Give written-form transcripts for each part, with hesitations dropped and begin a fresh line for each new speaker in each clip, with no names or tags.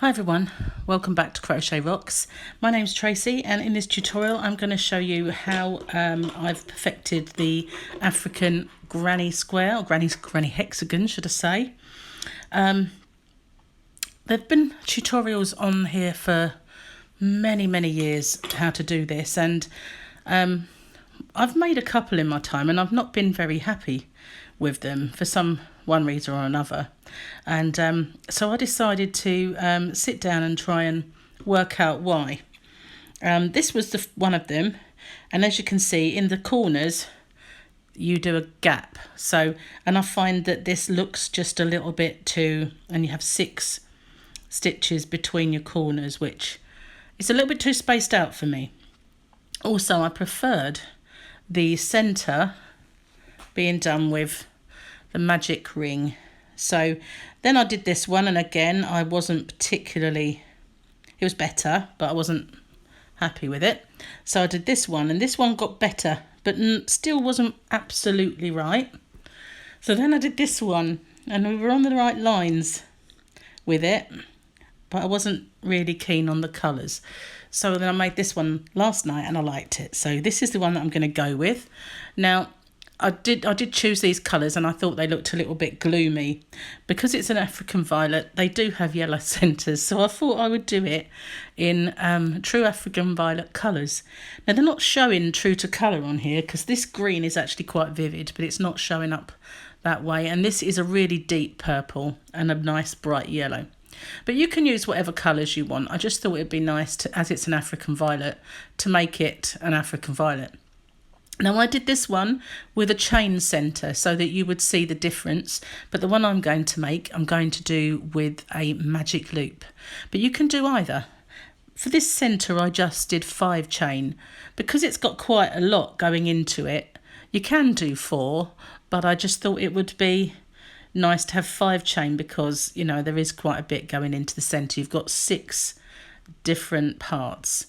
Hi everyone, welcome back to Crochet Rocks. My name's Tracy, and in this tutorial I'm going to show you how I've perfected the African Granny Square, or Granny Hexagon should I say. There have been tutorials on here for many years how to do this, and I've made a couple in my time and I've not been very happy with them for one reason or another. And so I decided to sit down and try and work out why. This was one of them, and as you can see in the corners you do a gap. And I find that this looks just a little bit too, and you have 6 stitches between your corners, which is a little bit too spaced out for me. Also, I preferred the centre being done with the magic ring. So then I did this one, and again I wasn't particularly, it was better, but I wasn't happy with it. So I did this one, and this one got better, but still wasn't absolutely right. So then I did this one, and we were on the right lines with it, but I wasn't really keen on the colours. So then I made this one last night and I liked it. So this is the one that I'm going to go with. Now, I did choose these colours, and I thought they looked a little bit gloomy. Because it's an African Violet, they do have yellow centres, so I thought I would do it in true African Violet colours. Now, they're not showing true to colour on here because this green is actually quite vivid, but it's not showing up that way. And this is a really deep purple and a nice bright yellow. But you can use whatever colours you want. I just thought it'd be nice, as it's an African Violet, to make it an African Violet. Now, I did this one with a chain centre so that you would see the difference, but the one I'm going to make, I'm going to do with a magic loop. But you can do either. For this centre, I just did 5 chain. Because it's got quite a lot going into it, you can do 4, but I just thought it would be nice to have 5 chain because, you know, there is quite a bit going into the centre. You've got 6 different parts.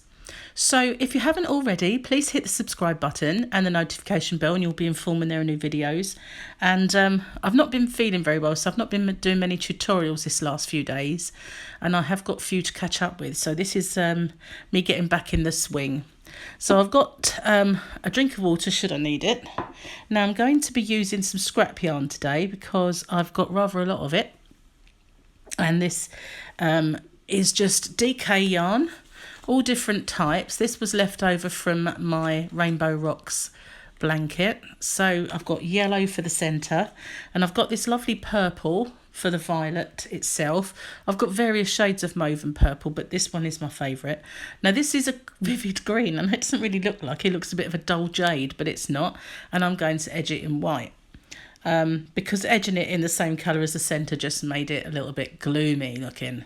So if you haven't already, please hit the subscribe button and the notification bell, and you'll be informed when there are new videos. And I've not been feeling very well, so I've not been doing many tutorials this last few days, and I have got a few to catch up with. So this is me getting back in the swing. So I've got a drink of water should I need it. Now I'm going to be using some scrap yarn today because I've got rather a lot of it. And this is just DK yarn, all different types. This was left over from my Rainbow Rocks blanket. So I've got yellow for the centre, and I've got this lovely purple for the violet itself. I've got various shades of mauve and purple, but this one is my favourite. Now this is a vivid green, and it doesn't really look like it. Looks a bit of a dull jade, but it's not. And I'm going to edge it in white. Because edging it in the same colour as the centre just made it a little bit gloomy looking.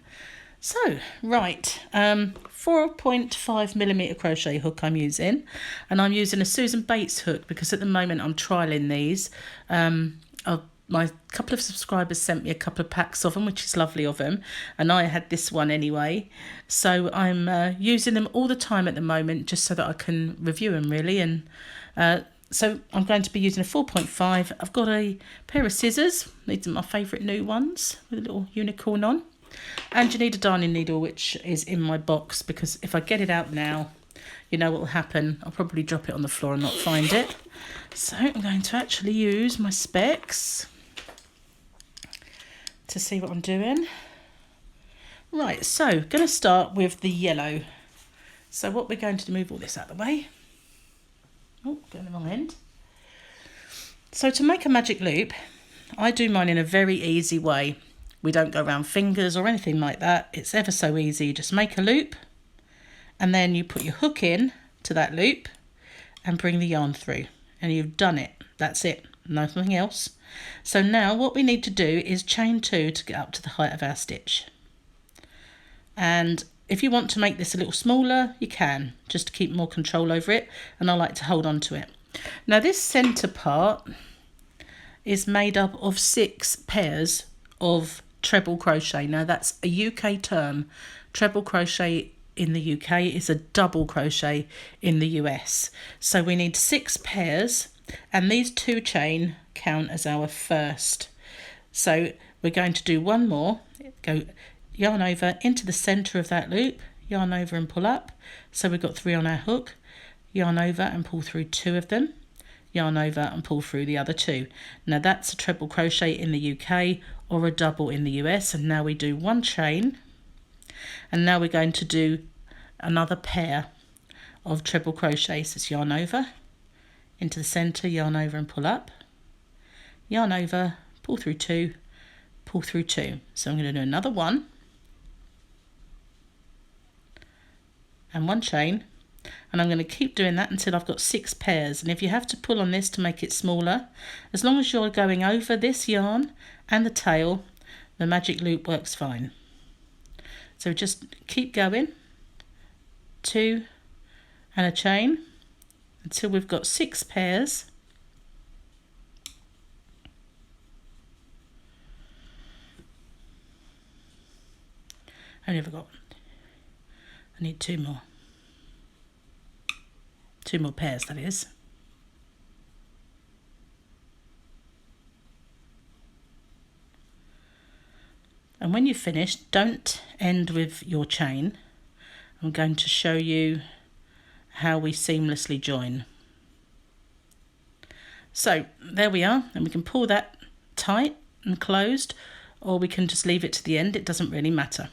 So, right, 4.5mm crochet hook I'm using, and I'm using a Susan Bates hook because at the moment I'm trialling these. My couple of subscribers sent me a couple of packs of them, which is lovely of them, and I had this one anyway. So I'm using them all the time at the moment just so that I can review them really. And so I'm going to be using a 4.5. I've got a pair of scissors. These are my favourite new ones with a little unicorn on. And you need a darning needle, which is in my box, because if I get it out now, you know what will happen. I'll probably drop it on the floor and not find it. So I'm going to actually use my specs to see what I'm doing. Right, so going to start with the yellow. So what we're going to do, move all this out of the way. Oh, going the wrong end. So to make a magic loop, I do mine in a very easy way. We don't go around fingers or anything like that. It's ever so easy. You just make a loop, and then you put your hook in to that loop and bring the yarn through, and you've done it. That's it, nothing else. So now what we need to do is chain 2 to get up to the height of our stitch. And if you want to make this a little smaller, you can, just to keep more control over it, and I like to hold on to it. Now this centre part is made up of 6 pairs of treble crochet. Now that's a UK term. Treble crochet in the UK is a double crochet in the US. So we need 6 pairs, and these 2 chain count as our first. So we're going to do one more, go yarn over into the center of that loop, yarn over and pull up. So we've got 3 on our hook, yarn over and pull through 2 of them, yarn over and pull through the other 2. Now that's a treble crochet in the UK or a double in the US. And now we do 1 chain, and now we're going to do another pair of treble crochets. So it's yarn over into the center, yarn over and pull up, yarn over, pull through 2, pull through 2. So I'm going to do another 1 and 1 chain, and I'm going to keep doing that until I've got 6 pairs. And if you have to pull on this to make it smaller, as long as you're going over this yarn and the tail, the magic loop works fine. So just keep going, 2 and a chain until we've got 6 pairs. I need 2 more. 2 more pairs, that is. And when you've finished, don't end with your chain. I'm going to show you how we seamlessly join. So there we are, and we can pull that tight and closed, or we can just leave it to the end. It doesn't really matter.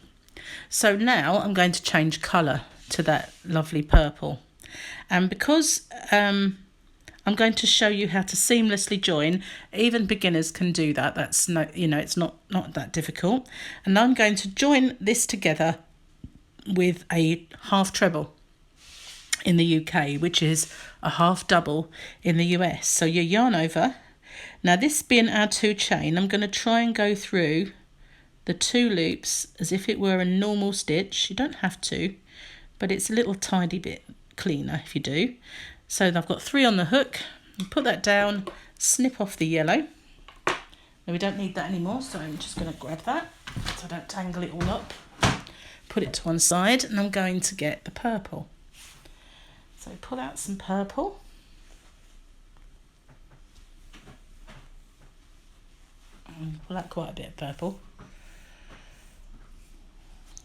So now I'm going to change colour to that lovely purple. And because I'm going to show you how to seamlessly join, even beginners can do that. That's no, it's not that difficult. And I'm going to join this together with a half treble in the UK, which is a half double in the US. So you yarn over. Now this being our 2 chain, I'm going to try and go through the 2 loops as if it were a normal stitch. You don't have to, but it's a little tiny bit cleaner if you do. So I've got 3 on the hook, put that down, snip off the yellow. Now we don't need that anymore, so I'm just going to grab that so I don't tangle it all up. Put it to one side, and I'm going to get the purple. So pull out some purple. Pull out quite a bit of purple.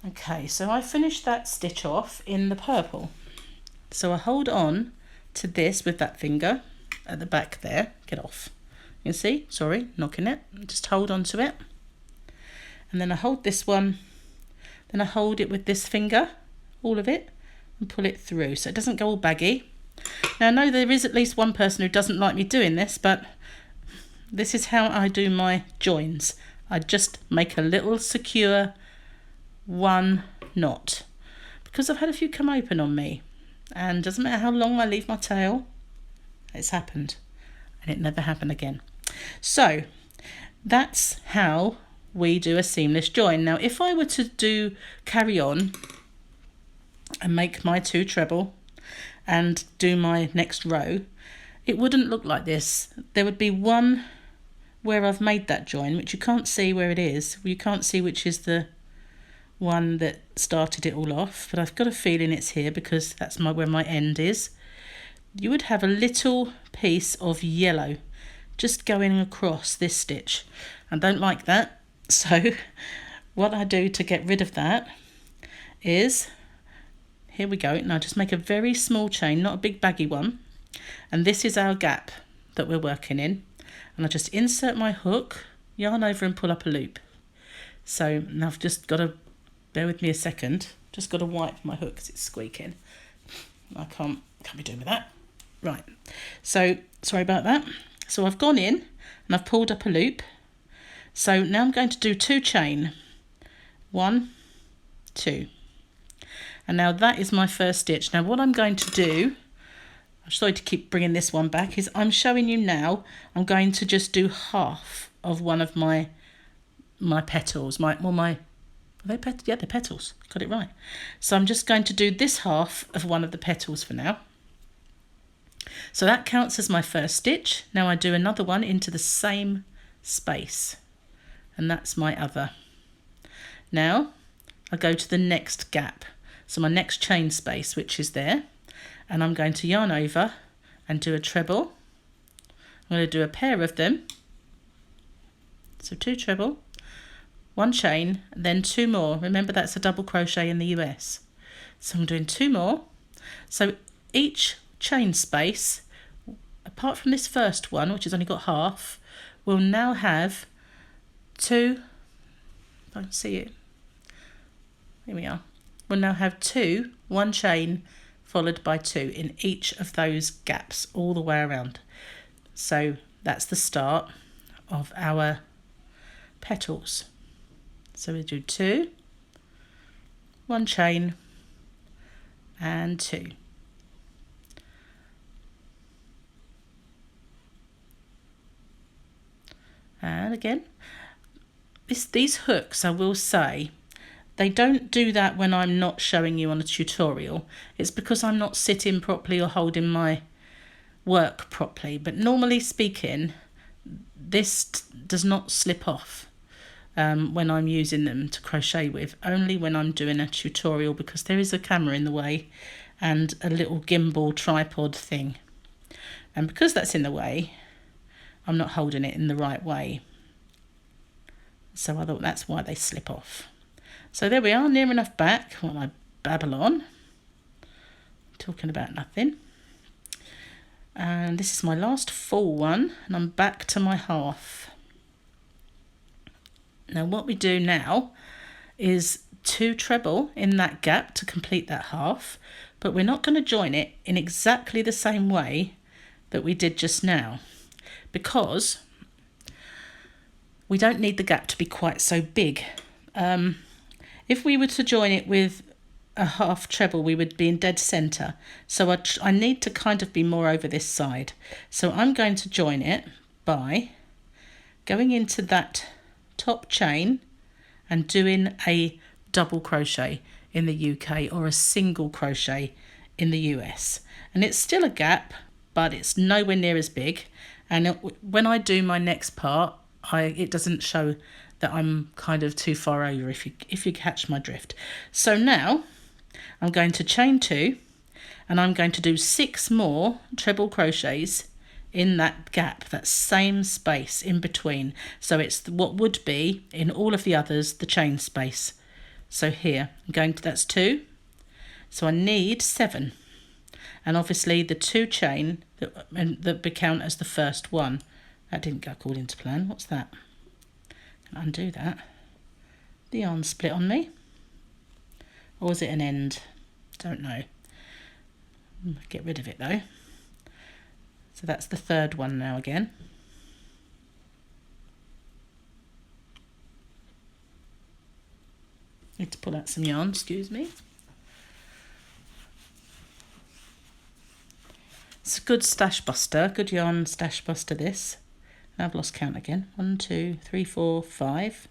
Okay, so I finished that stitch off in the purple. So I hold on to this with that finger at the back there. Get off. You can see, sorry, knocking it. Just hold on to it. And then I hold this one. Then I hold it with this finger, all of it, and pull it through so it doesn't go all baggy. Now I know there is at least one person who doesn't like me doing this, but this is how I do my joins. I just make a little secure 1 knot, because I've had a few come open on me, and doesn't matter how long I leave my tail, it's happened, and it never happened again. So that's how we do a seamless join. Now if I were to carry on and make my 2 treble and do my next row, it wouldn't look like this. There would be one where I've made that join, which you can't see where it is. You can't see which is the one that started it all off, but I've got a feeling it's here because that's where my end is. You would have a little piece of yellow just going across this stitch. I don't like that, so what I do to get rid of that is, here we go, now just make a very small chain, not a big baggy one, and this is our gap that we're working in, and I just insert my hook, yarn over and pull up a loop. So now I've just got to, bear with me a second, just got to wipe my hook because it's squeaking. I can't be doing with that. Right, so sorry about that. So I've gone in and I've pulled up a loop. So now I'm going to do 2 chain, 1, 2. And now that is my first stitch. Now what I'm going to do, I'm sorry to keep bringing this one back, is I'm showing you now, I'm going to just do half of one of my petals, are they petals? Yeah, they're petals. Got it right. So I'm just going to do this half of one of the petals for now. So that counts as my first stitch. Now I do another one into the same space, and that's my other. Now I go to the next gap, so my next chain space, which is there, and I'm going to yarn over and do a treble. I'm going to do a pair of them, so 2 treble, 1 chain, then 2 more. Remember, that's a double crochet in the US. So I'm doing 2 more. So each chain space, apart from this first one, which has only got half, will now have 2, if I can see it, here we are, we'll now have 2, 1 chain followed by 2 in each of those gaps all the way around. So that's the start of our petals. So we do 2, 1 chain and 2. And again, these hooks, I will say, they don't do that when I'm not showing you on a tutorial. It's because I'm not sitting properly or holding my work properly. But normally speaking, this does not slip off when I'm using them to crochet with, only when I'm doing a tutorial, because there is a camera in the way and a little gimbal tripod thing. And because that's in the way, I'm not holding it in the right way. So I thought that's why they slip off. So there we are, near enough back while I babble on, talking about nothing. And this is my last full one, and I'm back to my half. Now what we do now is 2 treble in that gap to complete that half, but we're not going to join it in exactly the same way that we did just now, because we don't need the gap to be quite so big. If we were to join it with a half treble, we would be in dead center. So I need to kind of be more over this side. So I'm going to join it by going into that top chain and doing a double crochet in the UK or a single crochet in the US. And it's still a gap, but it's nowhere near as big. And when I do my next part, it doesn't show that I'm kind of too far over, if you catch my drift. So now I'm going to chain 2, and I'm going to do 6 more treble crochets in that gap, that same space in between. So it's what would be in all of the others the chain space. So here I'm going to, that's 2. So I need 7, and obviously the 2 chain that would count as the first one. That didn't go according to plan. What's that? Undo that. The yarn split on me, or was it an end? Don't know. Get rid of it though. So that's the 3rd one now again. Need to pull out some yarn, excuse me. It's a good stash buster, good yarn stash buster this. I've lost count again. 1, 2, 3, 4, 5.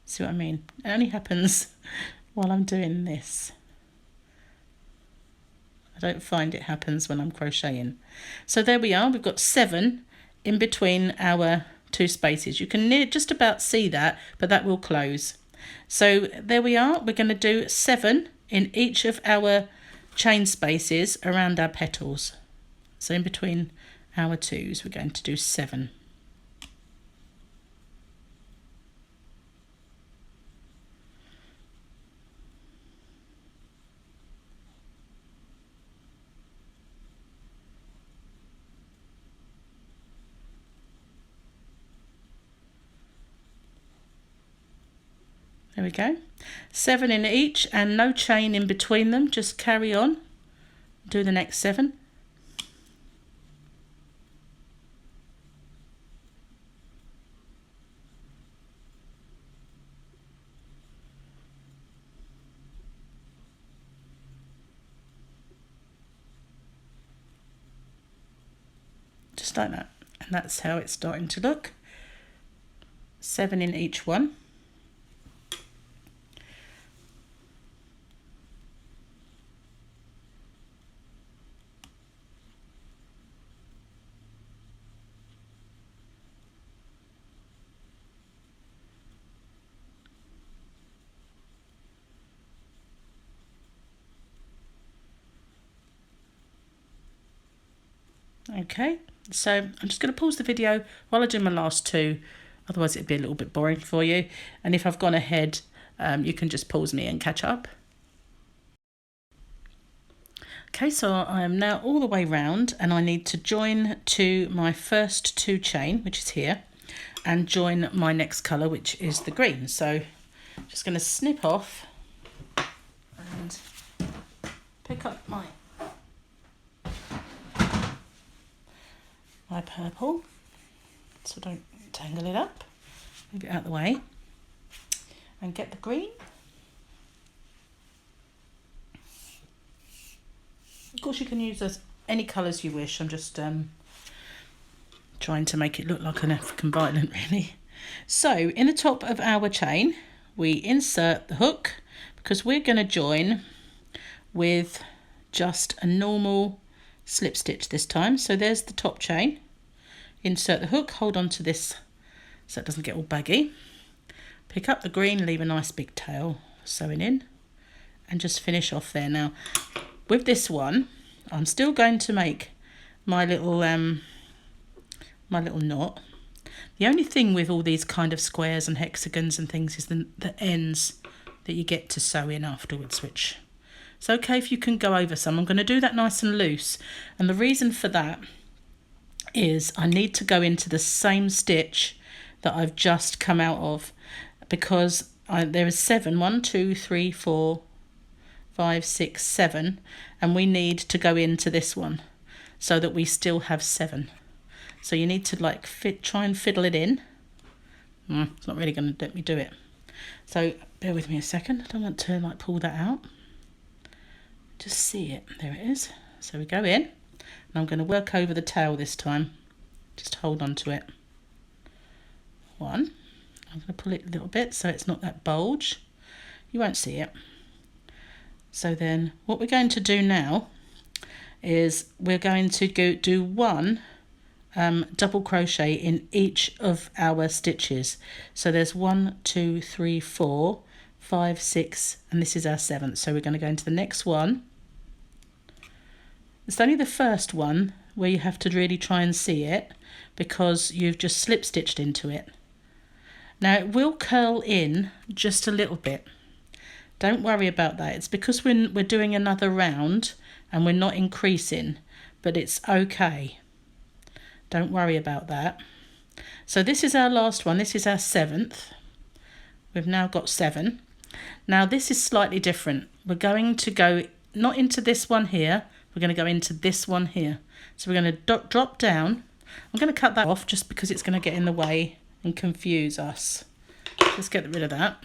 See what I mean? It only happens while I'm doing this. I don't find it happens when I'm crocheting. So there we are. We've got 7 in between our 2 spaces. You can just about see that, but that will close. So there we are. We're going to do 7 in each of our chain spaces around our petals. So in between our 2s, we're going to do 7. There we go. 7 in each and no chain in between them. Just carry on. Do the next 7. Just like that. And that's how it's starting to look. 7 in each one. Okay, so I'm just going to pause the video while I do my last 2 otherwise it'd be a little bit boring for you. And if I've gone ahead, you can just pause me and catch up. Okay, so I am now all the way round, and I need to join to my first 2 chain, which is here, and join my next colour, which is the green. So I'm just going to snip off and pick up my purple, so don't tangle it up, move it out of the way, and get the green. Of course you can use any colours you wish. I'm just trying to make it look like an African Violet really. So in the top of our chain we insert the hook, because we're going to join with just a normal slip stitch this time. So there's the top chain, insert the hook, hold on to this so it doesn't get all baggy, pick up the green, leave a nice big tail sewing in, and just finish off there. Now with this one I'm still going to make my little knot. The only thing with all these kind of squares and hexagons and things is the ends that you get to sew in afterwards, which it's okay if you can go over some. I'm going to do that nice and loose, and the reason for that is I need to go into the same stitch that I've just come out of, because there is 7, 1, 2, 3, 4, 5, 6, 7, and we need to go into this one so that we still have 7. So you need to like try and fiddle it in. It's not really going to let me do it. So bear with me a second. I don't want to like pull that out. Just see it. There it is. So we go in, and I'm going to work over the tail this time. Just hold on to it. 1. I'm going to pull it a little bit so it's not that bulge. You won't see it. So then what we're going to do now is we're going to go do 1 double crochet in each of our stitches. So there's 1, 2, 3, 4, 5, 6, and this is our 7th. So we're going to go into the next one. It's only the first one where you have to really try and see it, because you've just slip stitched into it. Now it will curl in just a little bit. Don't worry about that. It's because we're doing another round and we're not increasing, but it's okay. Don't worry about that. So this is our last one. This is our 7th. We've now got 7. Now this is slightly different. We're going to go not into this one here. We're going to go into this one here. So we're going to drop down. I'm going to cut that off just because it's going to get in the way and confuse us. Let's get rid of that.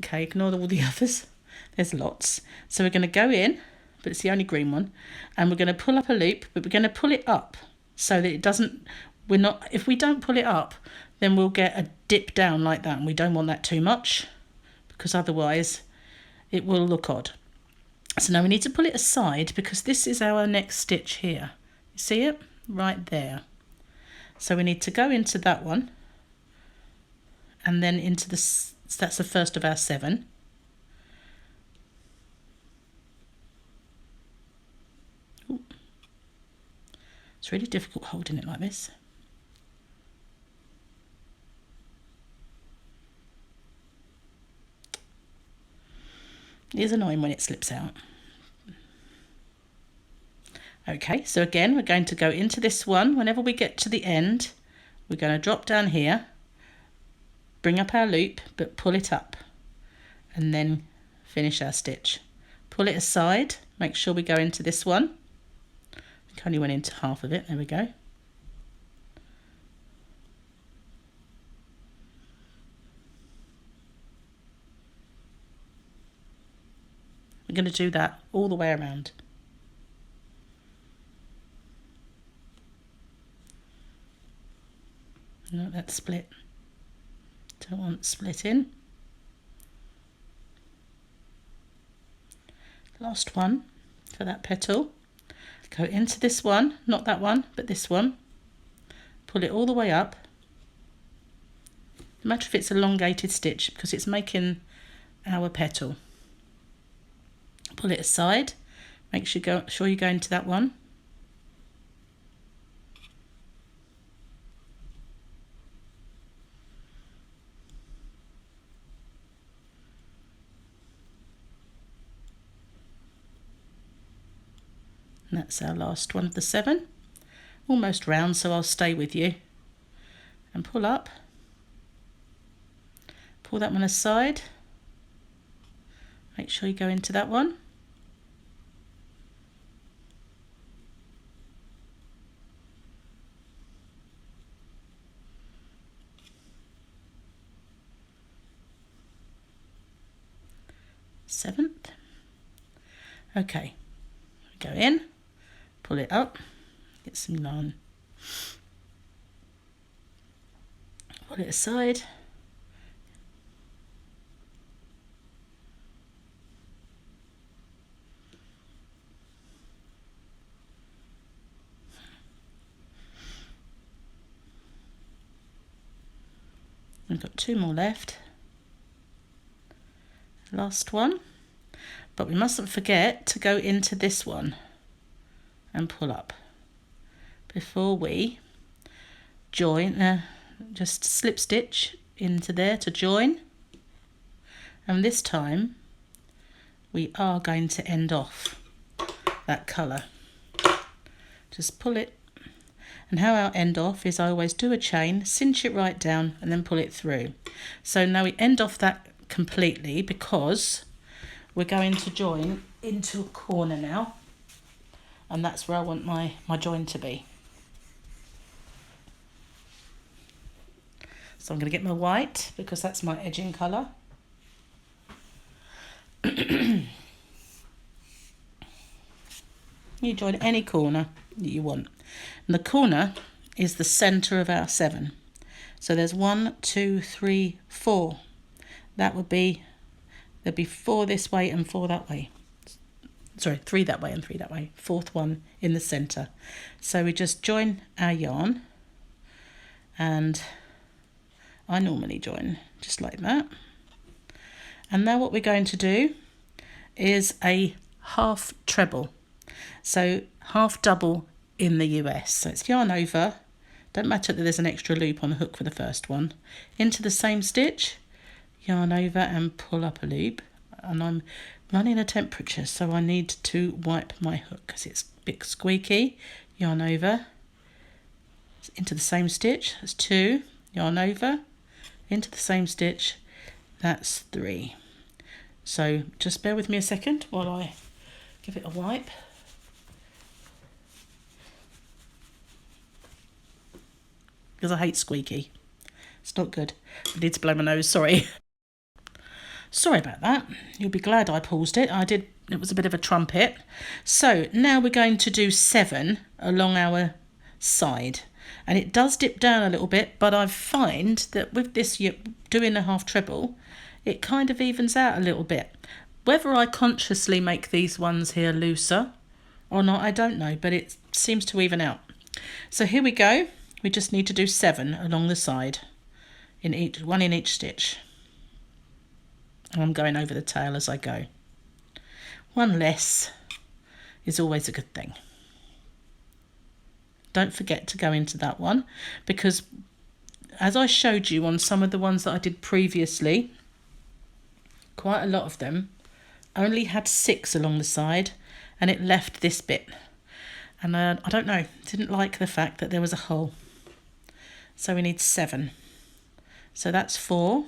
Okay, ignore all the others. There's lots. So we're going to go in, but it's the only green one, and we're going to pull up a loop, but we're going to pull it up so that it doesn't, if we don't pull it up, then we'll get a dip down like that, and we don't want that too much, because otherwise it will look odd. So now we need to pull it aside, because this is our next stitch here. You see it? Right there. So we need to go into that one, and then into this. So that's the first of our 7. Ooh. It's really difficult holding it like this. It is annoying when it slips out. Okay, so again we're going to go into this one. Whenever we get to the end, we're going to drop down here, bring up our loop, but pull it up, and then finish our stitch. Pull it aside, make sure we go into this one. I think I only went into half of it, there we go. We're going to do that all the way around. No, that's split. Don't want split in. Last one for that petal. Go into this one, not that one, but this one. Pull it all the way up. No matter if it's elongated stitch, because it's making our petal. Pull it aside. Make sure you go into that one. And that's our last one of the 7. Almost round, so I'll stay with you. And pull up. Pull that one aside. Make sure you go into that one. Seventh. Okay, go in, pull it up, get some yarn, pull it aside, we've got 2 more left, last one. But we mustn't forget to go into this one and pull up before we join. Just slip stitch into there to join, and this time we are going to end off that colour. Just pull it, and how I'll end off is I always do a chain, cinch it right down and then pull it through. So now we end off that completely because we're going to join into a corner now, and that's where I want my join to be. So I'm going to get my white because that's my edging colour. You join any corner that you want. And the corner is the centre of our 7. So there's 1, 2, 3, 4. That would be, there'd be 4 this way and 4 that way. Sorry, 3 that way and 3 that way. 4th one in the centre. So we just join our yarn, and I normally join just like that. And now what we're going to do is a half treble. So half double in the US. So it's yarn over, don't matter that there's an extra loop on the hook for the first one, into the same stitch, yarn over and pull up a loop. And I'm running a temperature, so I need to wipe my hook because it's a bit squeaky. Yarn over, into the same stitch, that's 2, yarn over, into the same stitch, that's 3. So just bear with me a second while I give it a wipe. Because I hate squeaky. It's not good. I need to blow my nose, sorry. Sorry about that. You'll be glad I paused it. I did. It was a bit of a trumpet. So now we're going to do 7 along our side. And it does dip down a little bit, but I find that with this doing a half treble, it kind of evens out a little bit. Whether I consciously make these ones here looser or not, I don't know, but it seems to even out. So here we go. We just need to do 7 along the side, one in each stitch. And I'm going over the tail as I go. 1 less is always a good thing. Don't forget to go into that one, because as I showed you on some of the ones that I did previously, quite a lot of them only had 6 along the side, and it left this bit. And I don't know, didn't like the fact that there was a hole. So we need 7. So that's 4.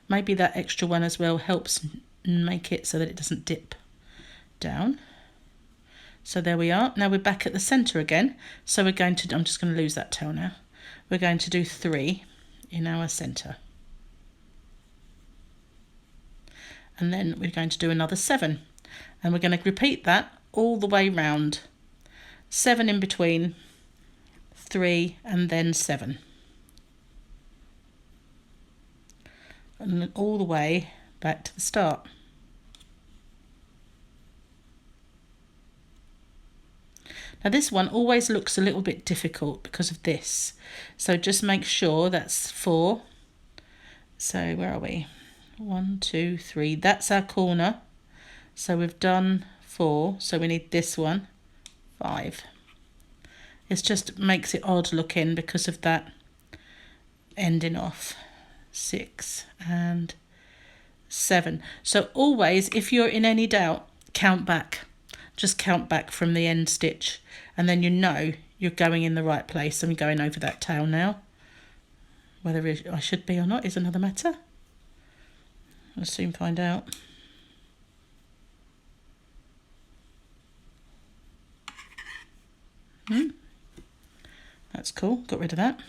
Maybe that extra one as well helps make it so that it doesn't dip down. So there we are. Now we're back at the centre again. So we're going to, I'm just going to lose that tail now. We're going to do 3 in our centre. And then we're going to do another 7. And we're going to repeat that all the way round. 7 in between, 3 and then 7. And all the way back to the start. Now this one always looks a little bit difficult because of this. So just make sure that's 4. So where are we? 1, 2, 3. That's our corner. So we've done 4. So we need this one, 5. It just makes it odd looking because of that ending off. 6 and 7. So always, if you're in any doubt, count back. Just count back from the end stitch, and then you know you're going in the right place. I'm going over that tail now. Whether I should be or not is another matter. I'll soon find out. That's cool, got rid of that.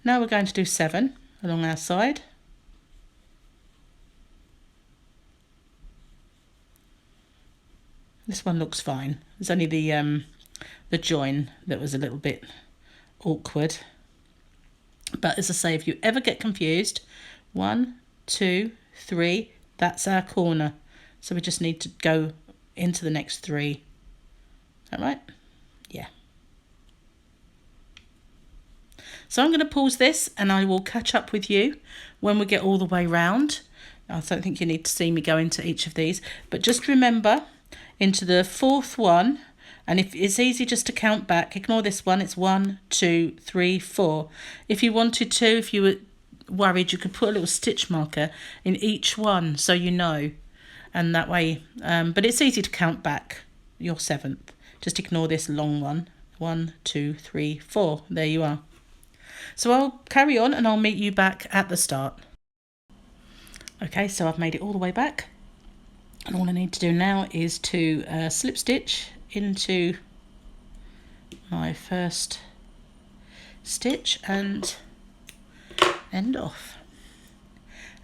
Now we're going to do 7 along our side. This one looks fine. It's only the join that was a little bit awkward. But as I say, if you ever get confused, 1, 2, 3, that's our corner. So we just need to go into the next 3. Is that right? Yeah. So I'm going to pause this and I will catch up with you when we get all the way round. I don't think you need to see me go into each of these, but just remember into the 4th one, and if it's easy just to count back, ignore this one, it's 1, 2, 3, 4. If you wanted to, if you were worried, you could put a little stitch marker in each one so you know, and that way, but it's easy to count back your 7th. Just ignore this long one. 1, 2, 3, 4. There you are. So I'll carry on and I'll meet you back at the start. Okay, so I've made it all the way back, and all I need to do now is to slip stitch into my first stitch and end off,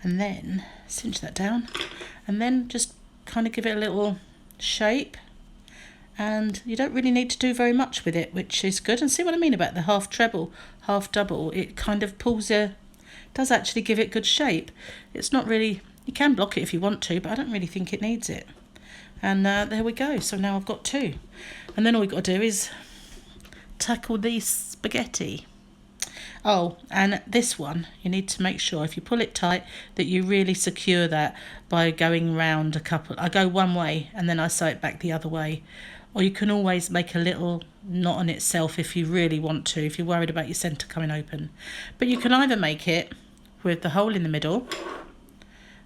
and then cinch that down, and then just kind of give it a little shape. And you don't really need to do very much with it, which is good. And see what I mean about the half treble, half double? It kind of does actually give it good shape. It's not really, you can block it if you want to, but I don't really think it needs it. And there we go. So now I've got 2. And then all we've got to do is tackle the spaghetti. Oh, and this one, you need to make sure if you pull it tight that you really secure that by going round a couple. I go one way and then I sew it back the other way. Or you can always make a little knot on itself if you really want to, if you're worried about your centre coming open. But you can either make it with the hole in the middle,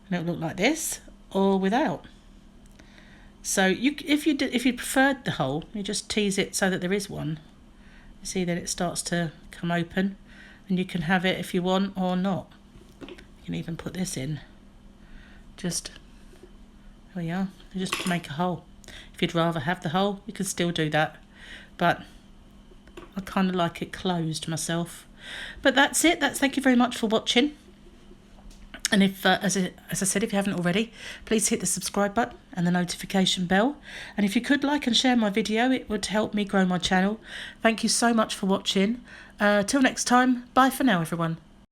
and it'll look like this, or without. So if you preferred the hole, you just tease it so that there is one. You see that it starts to come open, and you can have it if you want or not. You can even put this in. Just, there we are, you just make a hole. If you'd rather have the hole, you can still do that, but I kind of like it closed myself. But that's it. Thank you very much for watching. And if, as I said, if you haven't already, please hit the subscribe button and the notification bell. And if you could like and share my video, it would help me grow my channel. Thank you so much for watching. Till next time, bye for now, everyone.